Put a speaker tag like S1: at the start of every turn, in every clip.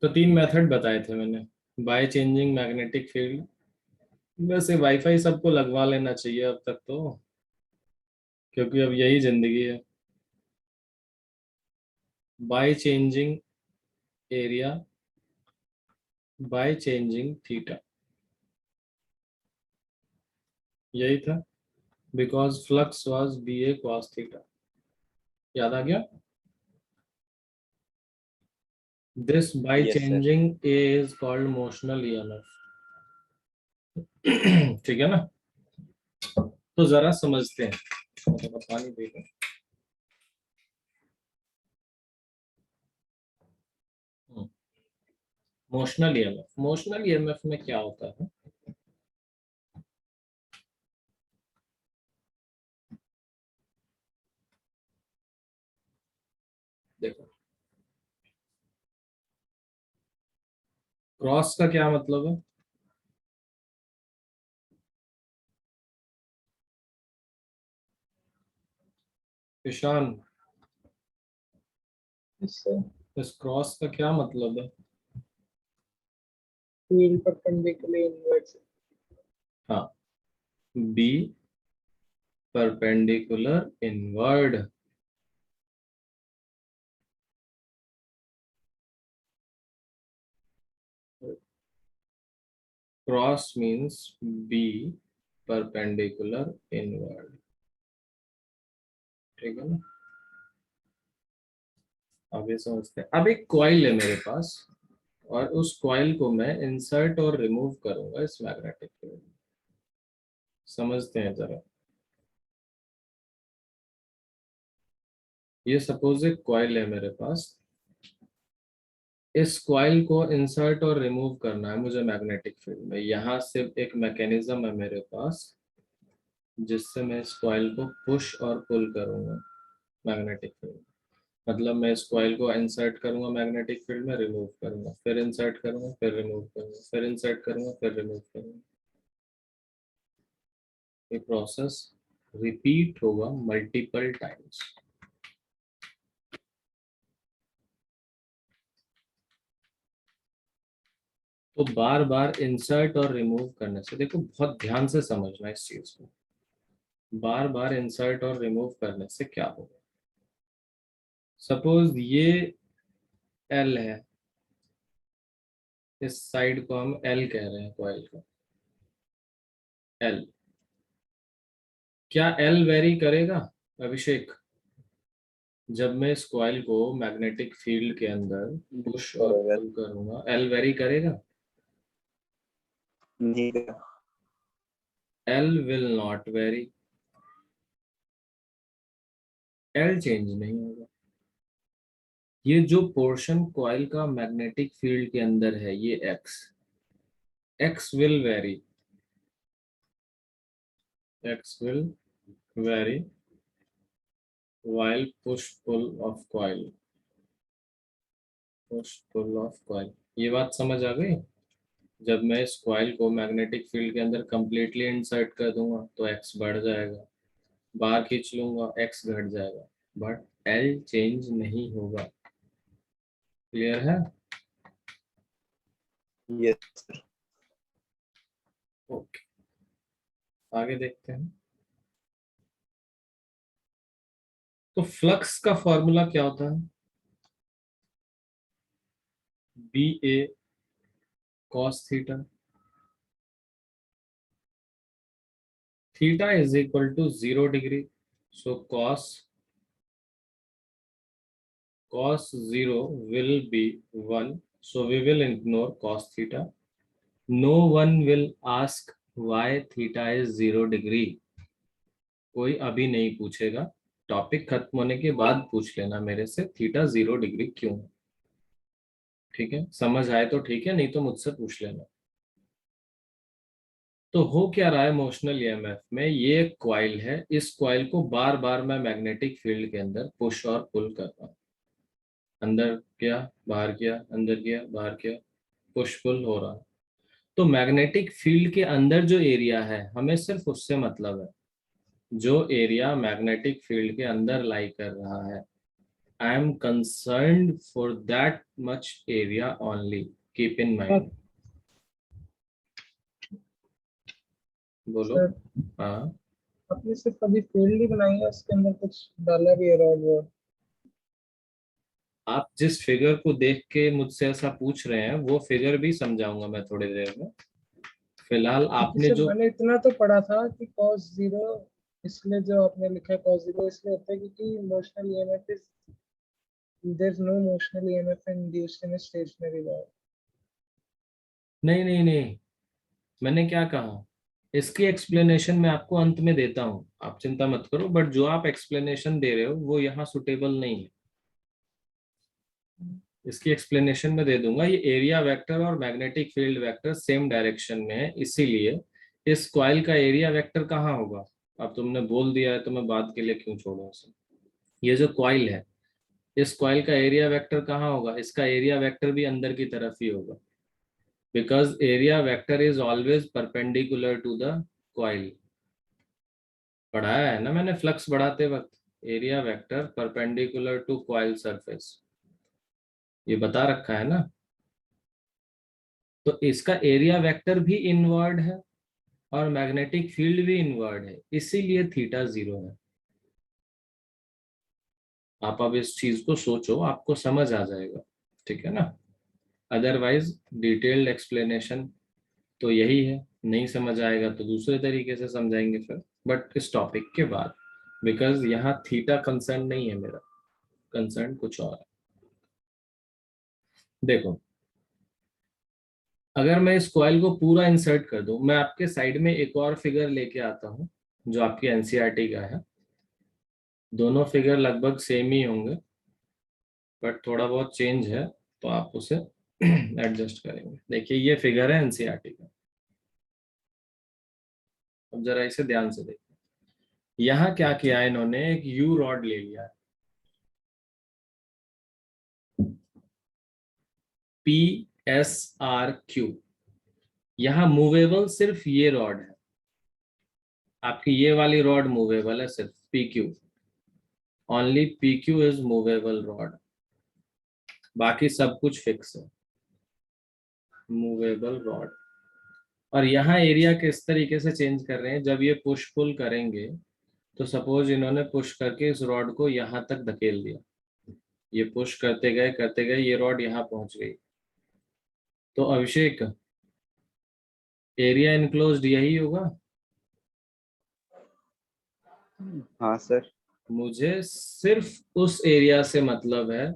S1: तो 3 मेथड बताए थे मैंने। बाय चेंजिंग मैग्नेटिक फील्ड, वैसे वाईफाई सबको लगवा लेना चाहिए अब तक तो, क्योंकि अब यही जिंदगी है। By changing area by changing theta, यही था। Because flux was B A cos theta, याद आ गया। This by
S2: yes sir.
S1: Changing A is called motional EMF. ठीक है ना। तो जरा समझते हैं, थोड़ा पानी देखो। मोशनल ईएमएफ में क्या होता है? देखो, क्रॉस का क्या मतलब है? ईशान,
S3: इससे
S1: इस क्रॉस का क्या मतलब है?
S3: Field perpendicular inward.
S1: हाँ, B perpendicular inward. Cross means B perpendicular inward, ठीक है ना। आगे समझते हैं। अब एक कॉइल है मेरे पास, और उस कॉइल को मैं इंसर्ट और रिमूव करूंगा इस मैग्नेटिक फील्ड में। समझते हैं जरा। ये सपोज एक कॉइल है मेरे पास, इस कॉइल को इंसर्ट और रिमूव करना है मुझे मैग्नेटिक फील्ड में। यहाँ से एक मैकेनिज्म है मेरे पास, जिससे मैं इस कॉइल को पुश और पुल करूंगा मैग्नेटिक फील्ड। मतलब मैं इस कॉइल को इंसर्ट करूंगा मैग्नेटिक फील्ड में, रिमूव करूंगा, फिर इंसर्ट करूंगा, फिर रिमूव करूंगा, फिर इंसर्ट करूंगा, फिर रिमूव करूंगा। ये प्रोसेस रिपीट होगा मल्टीपल टाइम्स। तो बार बार इंसर्ट और रिमूव करने से, देखो बहुत ध्यान से समझना इस चीज को, बार बार इंसर्ट और रिमूव करने से क्या होगा। सपोज ये एल है, इस साइड को हम एल कह रहे हैं कॉइल का, एल। क्या एल वेरी करेगा अभिषेक? जब मैं इस कॉइल को मैग्नेटिक फील्ड के अंदर पुश और
S2: बरोबर।
S1: पुल करूंगा, एल वेरी करेगा?
S2: नहीं।
S1: L will not vary, L change नहीं होगा। ये जो पोर्शन कॉइल का मैग्नेटिक फील्ड के अंदर है, ये x, x will vary, x will vary while push pull of coil, push pull of coil. ये बात समझ आ गई। जब मैं इस कॉइल को मैग्नेटिक फील्ड के अंदर कंप्लीटली इंसर्ट कर दूंगा तो एक्स बढ़ जाएगा, बाहर खींच लूंगा एक्स घट जाएगा, बट एल चेंज नहीं होगा। क्लियर है?
S2: यस।
S1: ओके, आगे देखते हैं। तो फ्लक्स का फॉर्मूला क्या होता है? B A cos theta, theta is equal to 0 degree, so cos 0 will be 1, so we will ignore cos theta. No one will ask why theta is 0 degree. कोई अभी नहीं पूछेगा, टॉपिक खत्म होने के बाद पूछ लेना मेरे से थीटा 0 डिग्री क्यों है। ठीक है, समझ आए तो ठीक है, नहीं तो मुझसे पूछ लेना। तो हो क्या रहा है मोशनल ईएमएफ में, ये एक कॉइल है, इस कॉइल को बार बार मैं मैग्नेटिक फील्ड के अंदर पुश और पुल कर रहा हूँ। अंदर किया, बाहर किया, अंदर किया, बाहर किया, पुश पुल हो रहा है। तो मैग्नेटिक फील्ड के अंदर जो एरिया है, हमें सिर्फ उससे मतलब है, जो एरिया मैग्नेटिक फील्ड के अंदर लाई कर रहा है। I am concerned for that much area only. Keep in mind. बोलो।
S3: सर
S1: हाँ,
S3: आपने सिर्फ अभी फील्ड ही बनाई है, उसके अंदर कुछ डाला भी है रॉड वो?
S1: आप जिस फिगर को देख के मुझसे ऐसा पूछ रहे हैं वो फिगर भी समझाऊंगा मैं थोड़ी देर में। फिलहाल
S3: क्योंकि
S1: आपने
S3: सर
S1: जो,
S3: मैंने इतना तो पढ़ा था कि cos जीरो, इसलिए जो आपने लिखा है cos जीरो इसलिए होता है क्योंकि motional EMF is, there is no motional EMF induced in a stationary wire.
S1: नहीं नहीं नहीं, मैंने क्या कहा, इसकी एक्सप्लेनेशन मैं आपको अंत में देता हूं, आप चिंता मत करो। बट जो आप एक्सप्लेनेशन दे रहे हो वो यहाँ सुटेबल नहीं है। इसकी एक्सप्लेनेशन मैं दे दूंगा। ये एरिया वेक्टर और magnetic field vector same direction में है, इसीलिए इस कॉइल का एरिया वेक्टर कहाँ होगा। अब तुमने बोल दिया है तो मैं बात के लिए क्यों छोड़ूं इसे। ये जो कॉइल है, इस कॉइल का एरिया वेक्टर कहाँ होगा, इसका एरिया वेक्टर भी अंदर की तरफ ही होगा, because area vector is always perpendicular to the coil. पढ़ाया है ना मैंने फ्लक्स बढ़ाते वक्त, area vector perpendicular to coil surface, ये बता रखा है ना। तो इसका एरिया वेक्टर भी इनवर्ड है और मैग्नेटिक फील्ड भी इनवर्ड है, इसीलिए थीटा 0 है। आप अब इस चीज को सोचो, आपको समझ आ जाएगा, ठीक है ना। अदरवाइज डिटेल्ड एक्सप्लेनेशन तो यही है, नहीं समझ आएगा तो दूसरे तरीके से समझाएंगे फिर, बट इस टॉपिक के बाद, बिकॉज यहाँ थीटा कंसर्न नहीं है मेरा, कंसर्न कुछ और है। देखो, अगर मैं इस कॉइल को पूरा इंसर्ट कर दूं, मैं आपके साइड में एक और फिगर लेके आता हूं जो आपकी एनसीईआरटी का है। दोनों फिगर लगभग सेम ही होंगे, बट थोड़ा बहुत चेंज है, तो आप उसे एडजस्ट करेंगे। देखिए ये फिगर है एनसीईआरटी का, अब जरा इसे ध्यान से देखिए। यहाँ क्या किया है इन्होंने, एक यू रॉड ले लिया है, PSRQ। यहाँ मूवेबल सिर्फ ये रॉड है, आपकी ये वाली रॉड मूवेबल है, सिर्फ PQ, only PQ is movable rod, बाकी सब कुछ फिक्स है, मूवेबल रॉड। और यहाँ एरिया किस तरीके से चेंज कर रहे हैं, जब ये पुश पुल करेंगे तो सपोज इन्होंने पुश करके इस रॉड को यहाँ तक धकेल दिया, ये पुश करते गए ये रॉड यहाँ पहुंच गई, तो अभिषेक एरिया इनक्लोज्ड यही होगा।
S2: हाँ सर।
S1: मुझे सिर्फ उस एरिया से मतलब है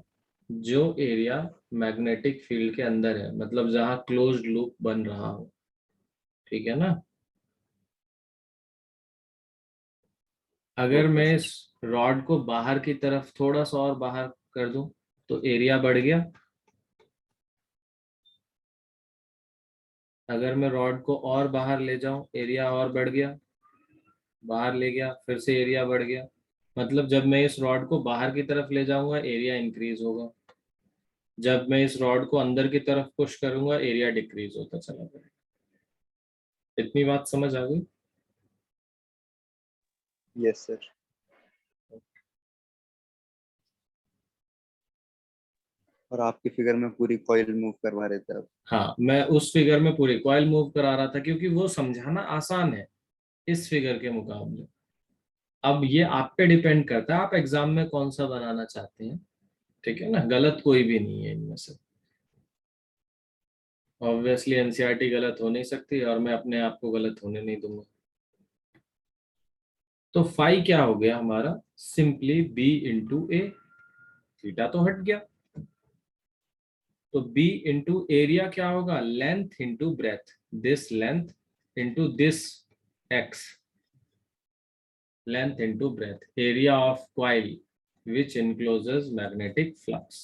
S1: जो एरिया मैग्नेटिक फील्ड के अंदर है, मतलब जहां क्लोज्ड लूप बन रहा हो, ठीक है ना। अगर
S2: ओके
S1: मैं
S2: सर।
S1: इस रॉड को बाहर की तरफ थोड़ा सा और बाहर कर दूं तो एरिया बढ़ गया। अगर मैं रॉड को और बाहर ले जाऊं एरिया और बढ़ गया, बाहर ले गया फिर से एरिया बढ़ गया। मतलब जब मैं इस रॉड को बाहर की तरफ ले जाऊंगा एरिया इंक्रीज होगा, जब मैं इस रॉड को अंदर की तरफ पुश करूंगा एरिया डिक्रीज होता चला जाएगा। इतनी बात समझ आ गई।
S2: Yes sir. और आपकी फिगर में पूरी कॉइल मूव करवा रहे थे आप।
S1: हाँ, मैं उस फिगर में पूरी कॉइल मूव करा रहा था क्योंकि वो समझाना आसान है इस फिगर के मुकाबले। अब ये आप पे डिपेंड करता है आप एग्जाम में कौन सा बनाना चाहते हैं, ठीक है ना। गलत कोई भी नहीं है इनमें से, ऑब्वियसली एनसीईआरटी गलत हो नहीं सकती और मैं अपने आप को गलत होने नहीं दूंगा। तो फाई क्या हो गया हमारा, सिंपली B/A, थीटा तो हट गया, तो B इंटू एरिया क्या होगा, length into breadth, this length into this x, length into breadth, area of coil which encloses magnetic flux,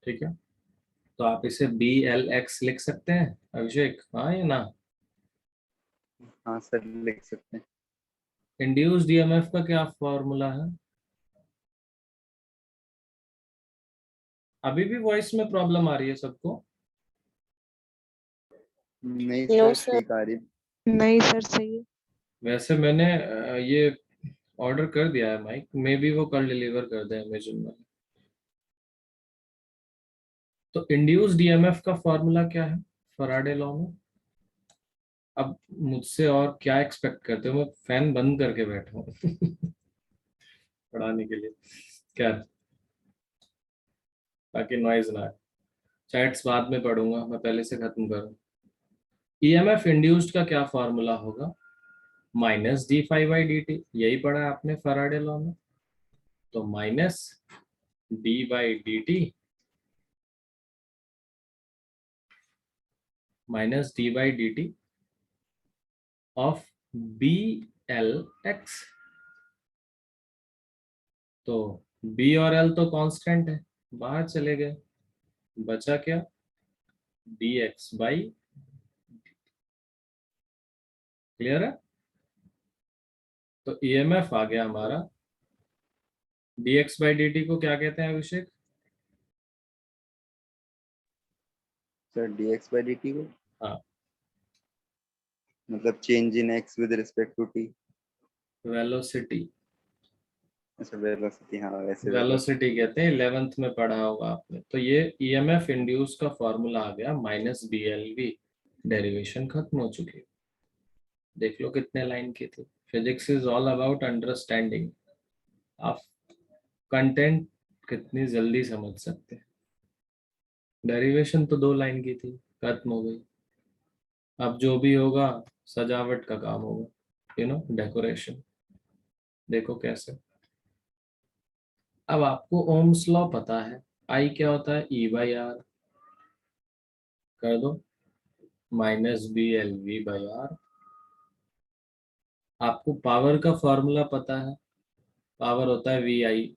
S1: ठीक है। तो आप इसे BLX लिख सकते हैं अभिषेक, हाँ या ना।
S2: हाँ सर लिख सकते हैं।
S1: इंड्यूस्ड ईएमएफ का क्या फॉर्मूला है। अभी भी वॉइस में प्रॉब्लम आ रही है सबको।
S2: नहीं
S4: नो
S2: सर
S4: सर,
S2: ठीक आ रही।
S4: नहीं सर, सही है।
S1: वैसे मैंने ये ऑर्डर कर दिया है माइक, मे बी वो कल डिलीवर कर दे अमेजन में। तो इंड्यूस्ड ईएमएफ का फॉर्मूला क्या है फैराडे लॉ में? अब मुझसे और क्या एक्सपेक्ट करते हो, मैं फैन बंद करके बैठा हूँ पढ़ाने के लिए, क्या, ताकि नॉइज ना आए। चैट्स बाद में पढ़ूंगा, मैं पहले से खत्म करूँ। ईएमएफ इंड्यूस्ड का क्या फॉर्मूला होगा? Minus D phi by D T, यही पढ़ा है आपने फैराडे लॉ में। तो minus D by D T, minus D by D T of B L X. तो बी और एल तो कांस्टेंट है, बाहर चले गए, बचा क्या? डी एक्स बाई, क्लियर है? तो ईएमएफ आ गया हमारा, D X by D T को क्या कहते हैं Abhishek?
S2: Sir dx by dt को
S1: हाँ,
S2: मतलब change in x with respect to t।
S1: Velocity.
S2: अच्छा वेलोसिटी, हाँ वैसे वेलोसिटी।
S1: वेलोसिटी कहते हैं, 11th में पढ़ा होगा आपने। तो ये ईएमएफ इंड्यूस का फॉर्मूला आ गया minus B L V. Derivation खत्म हो चुकी है। देख लो कितने लाइन की थी। Physics is all about understanding. आप कंटेंट कितनी जल्दी समझ सकते हैं। डेरिवेशन तो 2 लाइन की थी, खत्म हो गई। अब जो भी होगा सजावट का काम होगा, डेकोरेशन। देखो कैसे। अब आपको ओम्स लॉ पता है, आई क्या होता है? E by R. कर दो, minus B L V by R. आपको पावर का फॉर्मूला पता है, पावर होता है वी आई।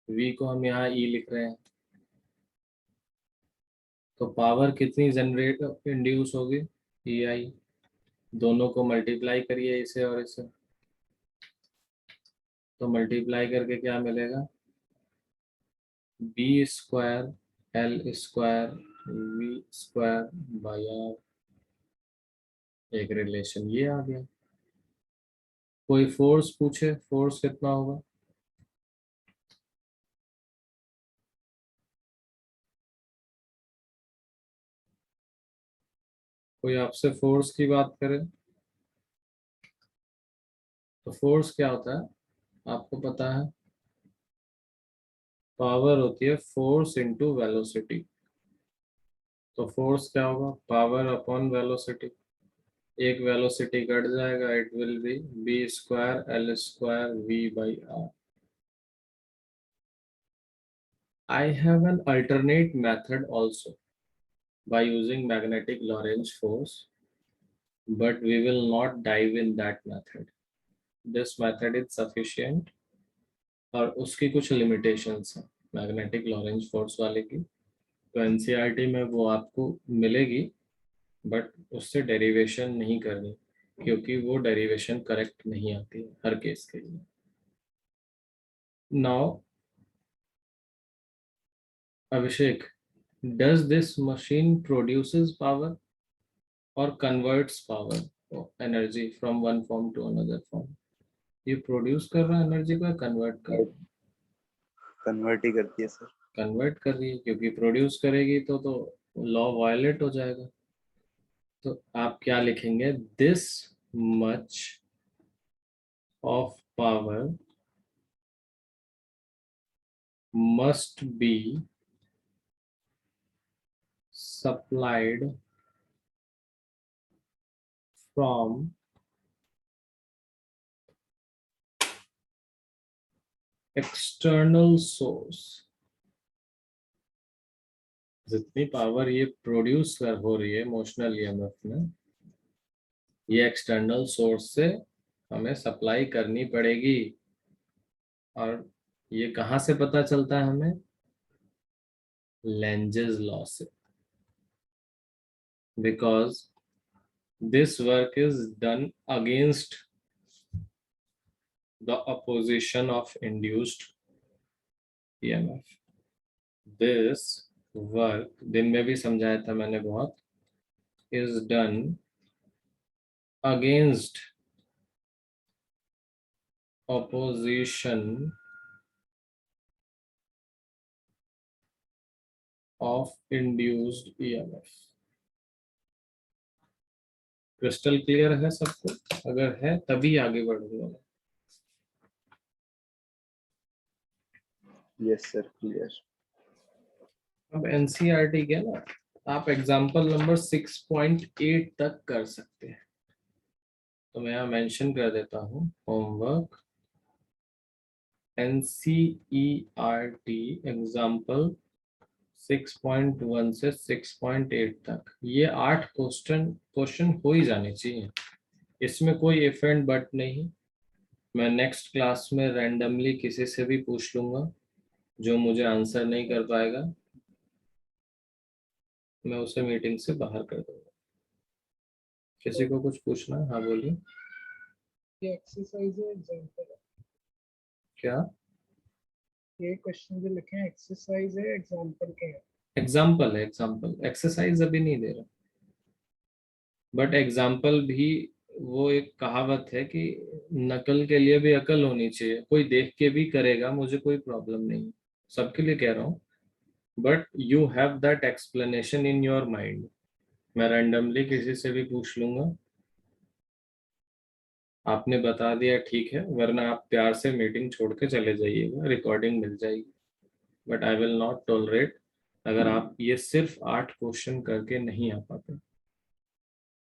S1: वी को हम यहाँ ई लिख रहे हैं। तो पावर कितनी जनरेट इंड्यूस होगी? ई आई। दोनों को मल्टीप्लाई करिए, इसे और इसे। तो मल्टीप्लाई करके क्या मिलेगा? B square L square V square by R. एक रिलेशन ये आ गया। कोई फोर्स पूछे, फोर्स कितना होगा? कोई आपसे फोर्स की बात करे तो फोर्स क्या होता है आपको पता है? पावर होती है फोर्स इंटू वेलोसिटी। तो फोर्स क्या होगा? Power upon velocity. एक वेलोसिटी कट जाएगा, it will be B square L square V by by. I have an alternate method also by using magnetic Lorentz force, but we will not dive in that method. This method is sufficient, और उसकी कुछ limitations हैं magnetic Lorentz force वाले की। तो NCERT में वो आपको मिलेगी, बट उससे डेरिवेशन नहीं करनी, क्योंकि वो डेरिवेशन करेक्ट नहीं आती है हर केस के लिए। Now Abhishek, does this machine produces power or converts power or energy from one form to another form? ये प्रोड्यूस कर रहा है एनर्जी को, कन्वर्ट कर रहा है?
S2: कन्वर्ट ही करती है सर।
S1: कन्वर्ट कर रही है, क्योंकि प्रोड्यूस करेगी तो लॉ वायलेट हो जाएगा। तो आप क्या लिखेंगे? This much of power must be supplied from external source. जितनी पावर ये प्रोड्यूस कर हो रही है इमोशनल ईएमएफ में, ये एक्सटर्नल सोर्स से हमें सप्लाई करनी पड़ेगी। और ये कहाँ से पता चलता है हमें? लेंजेस लॉ से। Because this work is done against the opposition of induced EMF. This work दिन में भी समझाया था मैंने बहुत, is done against opposition of induced EMF। Crystal clear है सबको? अगर है तभी आगे बढ़ूंगा मैं।
S2: Yes sir, clear.
S1: अब एनसीईआरटी के ना आप एग्जांपल नंबर 6.8 तक कर सकते हैं, तो मैं यहाँ मेंशन कर देता हूँ होमवर्क एनसीईआरटी एग्जांपल 6.1 से 6.8 तक। ये 8 क्वेश्चन हो ही जाने चाहिए, इसमें कोई इफ एंड बट नहीं। मैं नेक्स्ट क्लास में रैंडमली किसी से भी पूछ लूंगा, जो मुझे आंसर नहीं कर पाएगा मैं उसे मीटिंग से बाहर कर दूंगा। किसी को कुछ पूछना है? हाँ बोलिए।
S3: ये एक्सरसाइज है, एग्जांपल है।
S1: क्या
S3: ये क्वेश्चन जो लिखे हैं एक्सरसाइज है, एग्जांपल के हैं?
S1: एग्जाम्पल है? एग्जाम्पल, एक्सरसाइज अभी नहीं दे रहा, बट एग्जाम्पल भी वो एक कहावत है कि नकल के लिए भी अकल होनी चाहिए। कोई देख के भी करेगा, मुझे कोई प्रॉब्लम नहीं, सबके लिए कह रहा हूँ, but you have that explanation in your mind. मैं रैंडमली किसी से भी पूछ लूंगा, आपने बता दिया ठीक है, वरना आप प्यार से मीटिंग छोड़ के चले जाइएगा, रिकॉर्डिंग मिल जाएगी। But I will not tolerate अगर आप ये सिर्फ 8 क्वेश्चन करके नहीं आ पाते,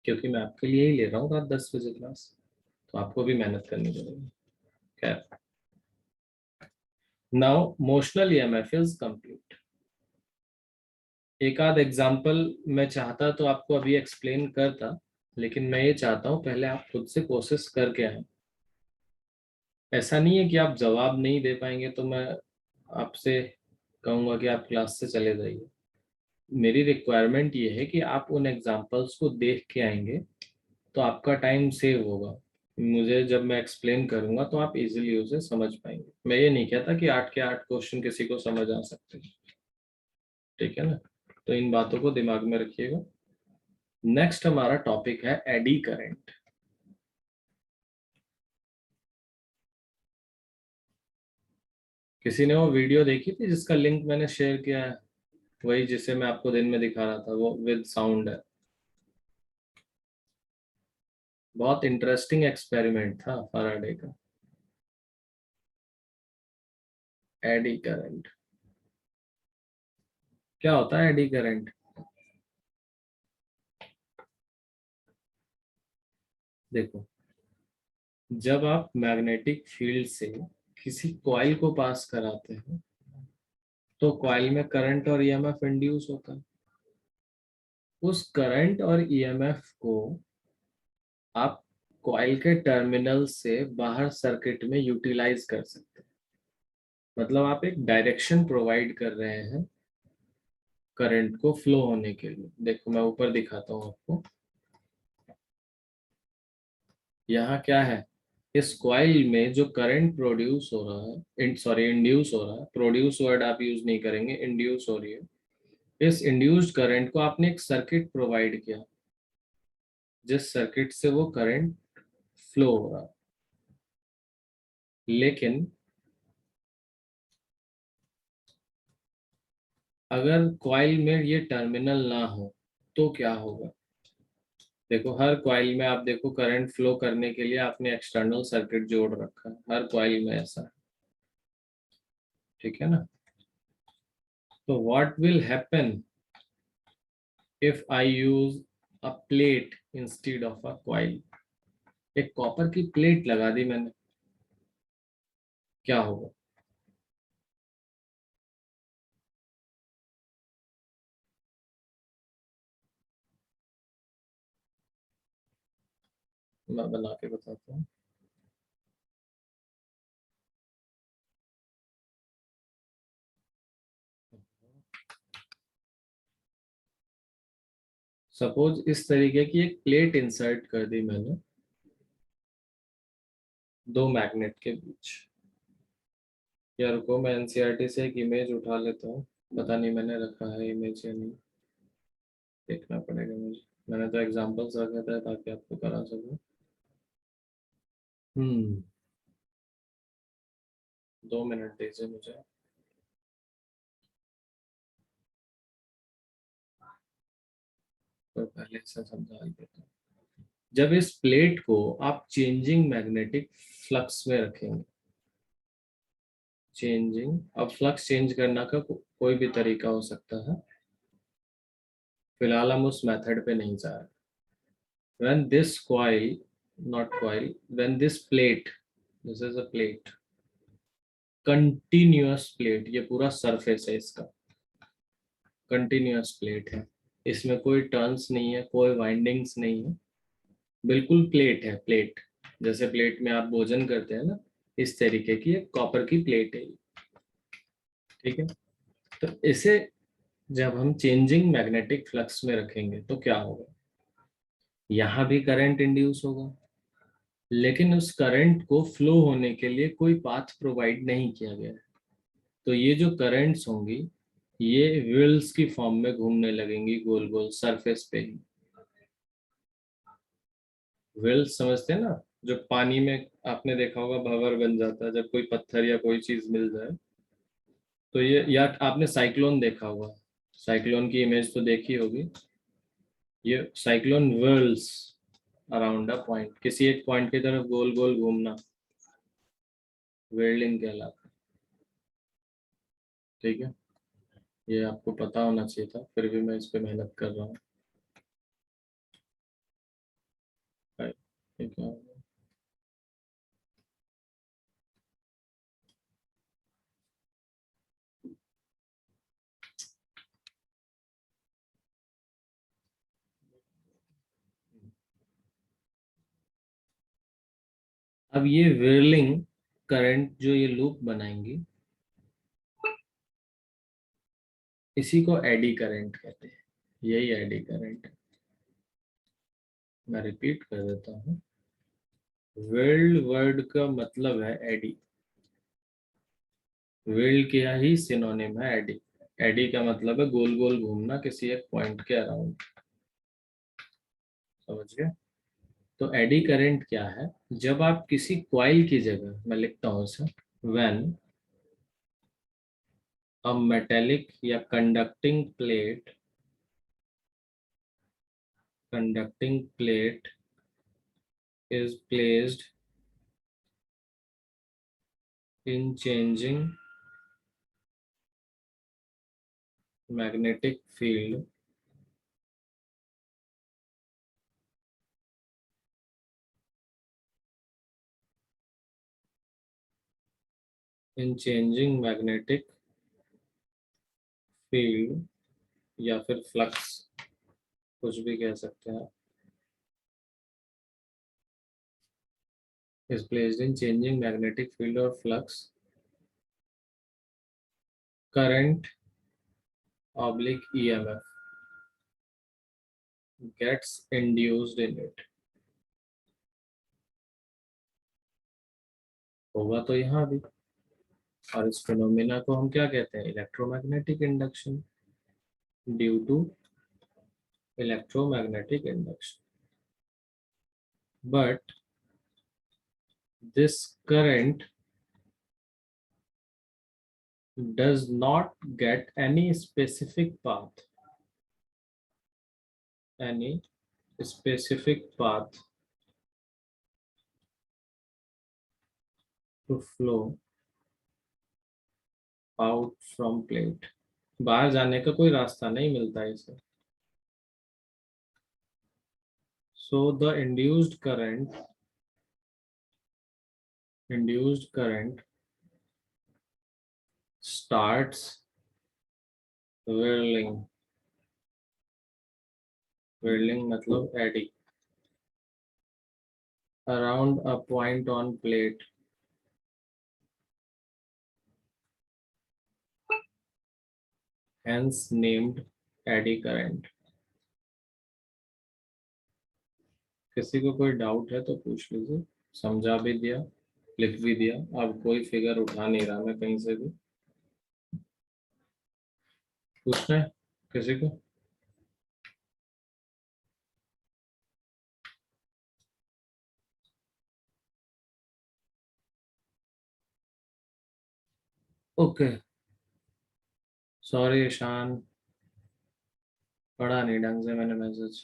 S1: क्योंकि मैं आपके लिए ही ले रहा हूँ रात 10 बजे क्लास, तो आपको भी मेहनत करनी पड़ेगी। खैर, now motional EMF is complete. एक आध एग्जाम्पल मैं चाहता तो आपको अभी एक्सप्लेन करता, लेकिन मैं ये चाहता हूँ पहले आप खुद से कोशिश करके आए। ऐसा नहीं है कि आप जवाब नहीं दे पाएंगे तो मैं आपसे कहूँगा कि आप क्लास से चले जाइए। मेरी रिक्वायरमेंट ये है कि आप उन एग्जाम्पल्स को देख के आएंगे तो आपका टाइम सेव होगा। मुझे जब मैं एक्सप्लेन करूंगा तो आप इजीली उसे समझ पाएंगे। मैं ये नहीं कहता कि 8 के 8 क्वेश्चन किसी को समझ आ सकते हैं, ठीक है ना? तो इन बातों को दिमाग में रखिएगा। नेक्स्ट हमारा टॉपिक है एडी करंट। किसी ने वो वीडियो देखी थी जिसका लिंक मैंने शेयर किया है? वही जिसे मैं आपको दिन में दिखा रहा था, वो विद साउंड है। बहुत इंटरेस्टिंग एक्सपेरिमेंट था फैराडे का। एडी करंट क्या होता है? एडी करंट देखो, जब आप मैग्नेटिक फील्ड से किसी कॉइल को पास कराते हैं तो कॉइल में करंट और ईएमएफ इंड्यूस होता है। उस करंट और ईएमएफ को आप कॉइल के टर्मिनल से बाहर सर्किट में यूटिलाइज कर सकते हैं। मतलब आप एक डायरेक्शन प्रोवाइड कर रहे हैं करंट को फ्लो होने के लिए। देखो मैं ऊपर दिखाता हूँ आपको। यहाँ क्या है, इस कॉइल में जो करंट प्रोड्यूस हो रहा है, सॉरी इंड्यूस हो रहा है, प्रोड्यूस वर्ड आप यूज नहीं करेंगे, इंड्यूस हो रही है। इस इंड्यूस्ड करंट को आपने एक सर्किट प्रोवाइड किया, जिस सर्किट से वो करंट फ्लो हो रहा है। लेकिन अगर कॉइल में ये टर्मिनल ना हो तो क्या होगा? देखो हर कॉइल में आप देखो करंट फ्लो करने के लिए आपने एक्सटर्नल सर्किट जोड़ रखा है, हर कॉइल में ऐसा है, ठीक है ना? तो what will happen if I use a plate instead of a coil? एक कॉपर की प्लेट लगा दी मैंने, क्या होगा? मैं बना के बताता हूँ। सपोज इस तरीके की एक प्लेट इंसर्ट कर दी मैंने दो मैग्नेट के बीच। या रुको, मैं एनसीईआरटी से एक इमेज उठा लेता हूँ, पता नहीं मैंने रखा है इमेज या नहीं, देखना पड़ेगा मुझे। मैंने तो एग्जांपल्स रखा था ताकि आपको करा सकूं। 2 मिनट दीजिए मुझे। तो पहले से समझा देता हूँ। जब इस प्लेट को आप चेंजिंग मैग्नेटिक फ्लक्स में रखेंगे, चेंजिंग, अब फ्लक्स चेंज करना का कोई भी तरीका हो सकता है, फिलहाल हम उस मेथड पे नहीं जा रहे। when this coil, not coil, when this plate, this is a plate, continuous plate, ये पूरा सरफेस है इसका, कंटिन्यूअस प्लेट है, इसमें कोई टर्न्स नहीं है, कोई वाइंडिंग्स नहीं है, बिल्कुल प्लेट है, प्लेट जैसे प्लेट में आप भोजन करते हैं ना, इस तरीके की एक कॉपर की प्लेट है ये, ठीक है। तो इसे जब हम चेंजिंग मैग्नेटिक फ्लक्स में रखेंगे तो क्या होगा, यहाँ भी करंट इंड्यूस होगा, लेकिन उस करंट को फ्लो होने के लिए कोई पाथ प्रोवाइड नहीं किया गया है। तो ये जो करंट्स होंगी ये व्हील्स की फॉर्म में घूमने लगेंगी गोल गोल सरफेस पे ही। व्हील्स समझते हैं ना, जो पानी में आपने देखा होगा भंवर बन जाता है जब कोई पत्थर या कोई चीज मिल जाए। तो ये, या आपने साइक्लोन देखा होगा, साइक्लोन की इमेज तो देखी होगी, ये cyclone wheels around a point, किसी एक पॉइंट की तरफ गोल गोल घूमना व्हीर्लिंग कहलाता है, ठीक है। ये आपको पता होना चाहिए था, फिर भी मैं इस पे मेहनत कर रहा हूँ। ठीक है, अब ये व्हीर्लिंग करंट जो ये लूप बनाएंगी, इसी को एडी करंट कहते हैं, यही एडी करंट है। मैं रिपीट कर देता हूँ, व्हीर्ल वर्ड का मतलब है एडी, व्हीर्ल का ही सिनोनिम है एडी। एडी का मतलब है गोल गोल घूमना किसी एक पॉइंट के अराउंड, समझ गए। तो एडी करंट क्या है, जब आप किसी कॉइल की जगह, मैं लिखता हूँ इसे, व्हेन अ मेटेलिक या conducting plate is placed in changing magnetic field, in changing magnetic field या फिर फ्लक्स, कुछ भी कह सकते हैं, is placed in changing magnetic field or flux, current oblique EMF gets induced in it। होगा तो यहाँ भी, और इस फिनोमिना को हम क्या कहते हैं, electromagnetic induction, due to electromagnetic induction. But this current does not get any specific path, any specific path to flow out from plate। बाहर जाने का कोई रास्ता नहीं मिलता है इसे। So the induced current starts whirling, whirling मतलब eddy, around a point on plate, hence named eddy current। किसी को कोई डाउट है तो पूछ लीजिए, समझा भी दिया, लिख भी दिया, अब कोई फिगर उठा नहीं रहा मैं कहीं से भी। पूछना है किसी को? ओके, सॉरी ईशान, पढ़ा नहीं ढंग से मैंने मैसेज।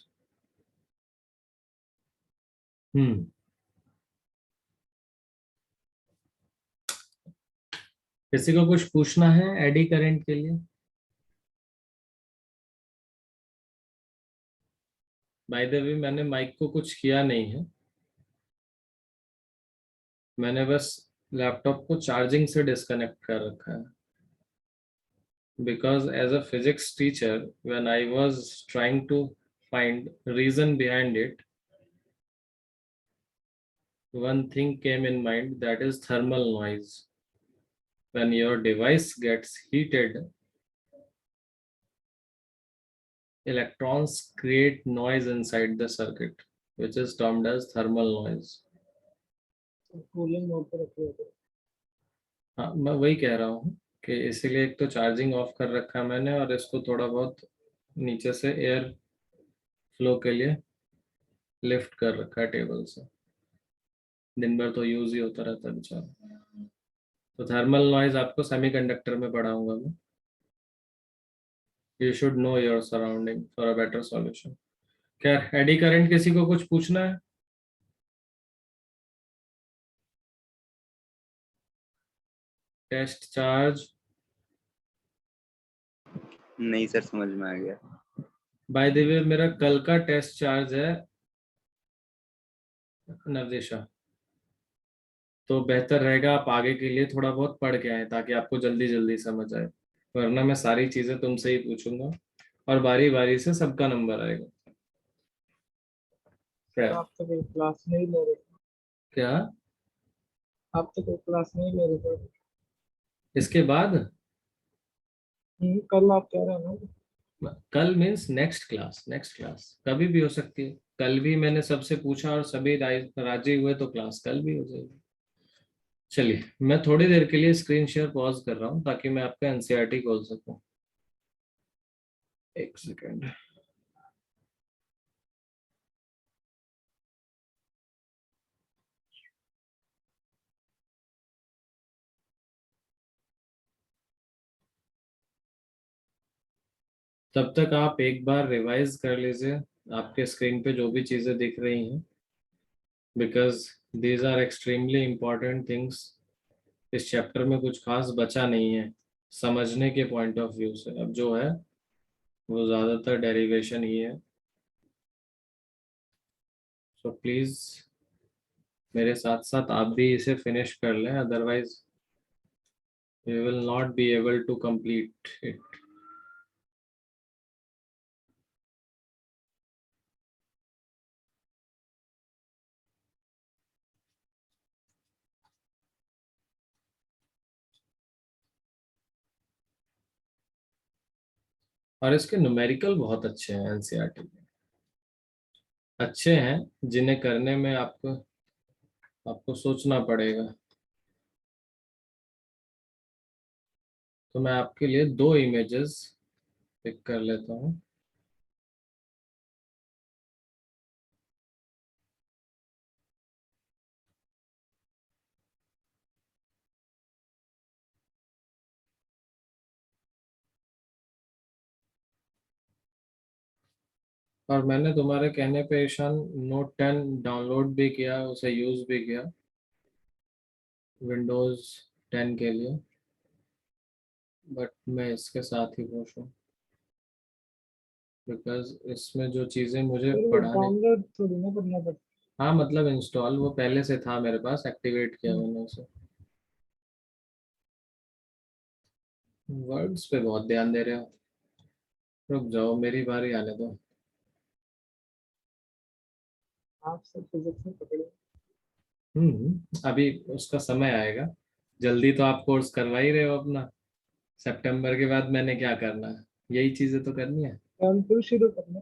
S1: हम्म, किसी को कुछ पूछना है एडी करंट के लिए? बाय द वे मैंने माइक को कुछ किया नहीं है, मैंने बस लैपटॉप को चार्जिंग से डिस्कनेक्ट कर रखा है। Because as a physics teacher, when I was trying to find reason behind it, one thing came in mind, that is thermal noise. When your device gets heated, electrons create noise inside the circuit, which is termed as thermal noise.
S3: Cooling mode पे रखिए तो।
S1: हाँ, मैं वही कह रहा हूँ कि इसीलिए एक तो चार्जिंग ऑफ कर रखा है मैंने, और इसको थोड़ा बहुत नीचे से एयर फ्लो के लिए लिफ्ट कर रखा है टेबल से। दिन भर तो यूज ही होता रहता है बेचारा। तो थर्मल नॉइज आपको सेमीकंडक्टर में पढ़ाऊंगा मैं। You should know your surrounding for a better solution. खैर, एडी करंट किसी को कुछ पूछना है? टेस्ट चार्ज,
S2: नहीं सर, समझ में आ गया।
S1: बाय द वे मेरा कल का टेस्ट चार्ज है नवदेशा, तो बेहतर रहेगा आप आगे के लिए थोड़ा बहुत पढ़ के आए ताकि आपको जल्दी जल्दी समझ आए, वरना मैं सारी चीजें तुमसे ही पूछूंगा और बारी बारी से सबका नंबर आएगा। क्या
S3: आप तो कोई क्लास नहीं ले रहे थे।
S1: क्या?
S3: आप तो कोई क्लास नहीं ले रहे थे।
S1: इसके बाद
S3: कल आप कह रहे हैं ना।
S1: कल means next class, next class कभी भी हो सकती है। कल भी मैंने सबसे पूछा और सभी राजी हुए तो क्लास कल भी हो जाएगी। चलिए, मैं थोड़ी देर के लिए स्क्रीन शेयर पॉज कर रहा हूँ ताकि मैं आपका एनसीईआरटी खोल सकूं। एक सेकेंड। तब तक आप एक बार रिवाइज कर लीजिए आपके स्क्रीन पे जो भी चीजें दिख रही हैं, because these are extremely important things. इस चैप्टर में कुछ खास बचा नहीं है समझने के पॉइंट ऑफ व्यू से, अब जो है वो ज्यादातर डेरिवेशन ही है। सो प्लीज मेरे साथ साथ आप भी इसे फिनिश कर लें, otherwise we will not be able to complete it. और इसके न्यूमेरिकल बहुत अच्छे हैं एनसीईआरटी के, अच्छे हैं जिन्हें करने में आपको आपको सोचना पड़ेगा। तो मैं आपके लिए दो इमेजेस पिक कर लेता हूँ। और मैंने तुम्हारे कहने पे ईशान नोट 10 डाउनलोड भी किया, उसे यूज भी किया विंडोज 10 के लिए, बट मैं इसके साथ ही खुश हूँ बिकॉज इसमें जो चीज़ें मुझे
S3: फिर वो
S1: पढ़ाने।
S3: डाउनलोड थोड़ी ना करना पड़ता।
S1: हाँ मतलब इंस्टॉल वो पहले से था मेरे पास, एक्टिवेट किया मैंने उसे। वर्ड्स पे बहुत ध्यान दे रहे हो, रुक जाओ मेरी बारी आने दो।
S3: आप सब फिजिक्स में पकड़े।
S1: अभी उसका समय आएगा, जल्दी तो आप कोर्स करवा ही रहे हो अपना। सितंबर के बाद मैंने क्या करना है, यही चीजें तो करनी है।
S3: काम तो शुरू करना।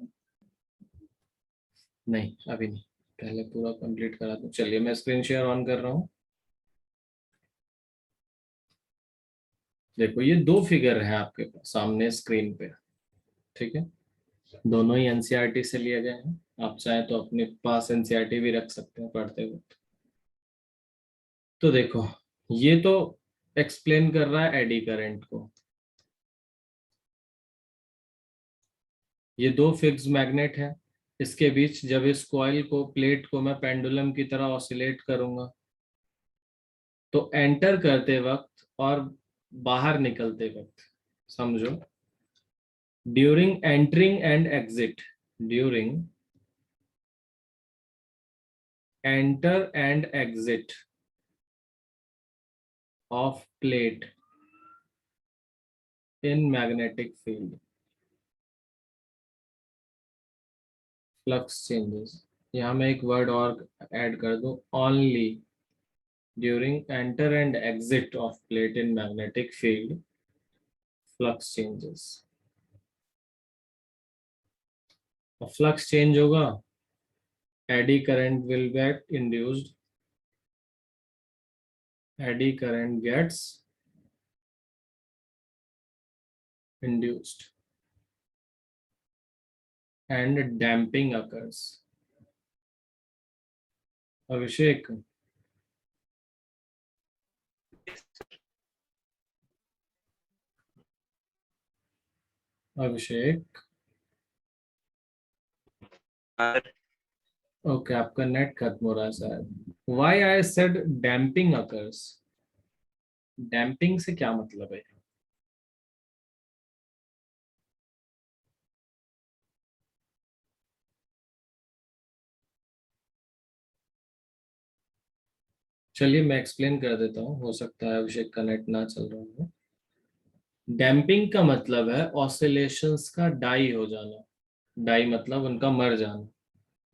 S1: नहीं अभी नहीं, पहले पूरा कंप्लीट करा दूं। चलिए मैं स्क्रीन शेयर ऑन कर रहा हूँ। देखो ये दो फिगर हैं आपके पास सामने स्क्रीन पे, ठीक है? दोनों ही एनसीईआरटी से लिए गए हैं, आप चाहे तो अपने पास एनसीईआरटी भी रख सकते हैं पढ़ते हुए। तो देखो, ये तो एक्सप्लेन कर रहा है एडी करंट को। ये दो फिक्स मैग्नेट है, इसके बीच जब इस कॉइल को, प्लेट को मैं पेंडुलम की तरह ऑसिलेट करूंगा तो एंटर करते वक्त और बाहर निकलते वक्त, समझो, during entering and exit, during enter and exit of plate in magnetic field, flux changes। यहाँ मैं एक वर्ड और ऐड कर दूं, only during enter and exit of plate in magnetic field flux changes। और flux change होगा, eddy current will get induced, eddy current gets induced and damping occurs। Abhishek, Abhishek, okay, आपका net खत्म हो रहा है शायद। Why I said damping occurs? Damping से क्या मतलब है? चलिए मैं एक्सप्लेन कर देता हूँ, हो सकता है अभिषेक का नेट ना चल रहा हो। डैम्पिंग का मतलब है ऑसिलेशंस का डाई हो जाना, डाई मतलब उनका मर जाना।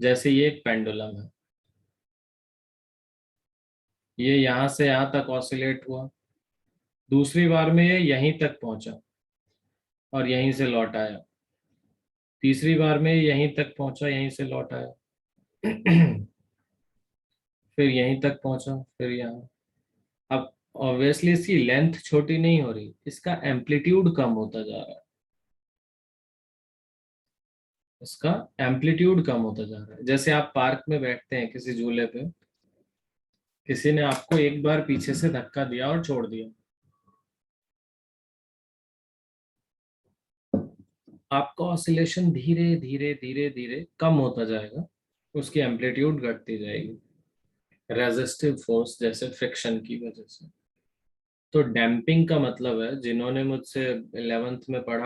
S1: जैसे ये एक पेंडुलम है, ये यहां से यहां तक ऑसिलेट हुआ, दूसरी बार में ये यहीं तक पहुंचा और यहीं से लौट आया, तीसरी बार में यहीं तक पहुंचा, यहीं से लौट आया, फिर यहीं तक पहुंचा, फिर यहाँ। अब ऑब्वियसली इसकी लेंथ छोटी नहीं हो रही, इसका एम्पलीट्यूड कम होता जा रहा है, इसका एम्पलीट्यूड कम होता जा रहा है। जैसे आप पार्क में बैठते हैं किसी झूले पे, किसी ने आपको एक बार पीछे से धक्का दिया और छोड़ दिया, आपका ऑसिलेशन धीरे धीरे धीरे धीरे कम होता जाएगा, उसकी एम्पलीट्यूड घटती जाएगी, रेजिस्टिव फोर्स जैसे फ्रिक्शन की वजह से। तो डैम्पिंग का मतलब है, जिन्होंने मुझसे 11th में पढ़ा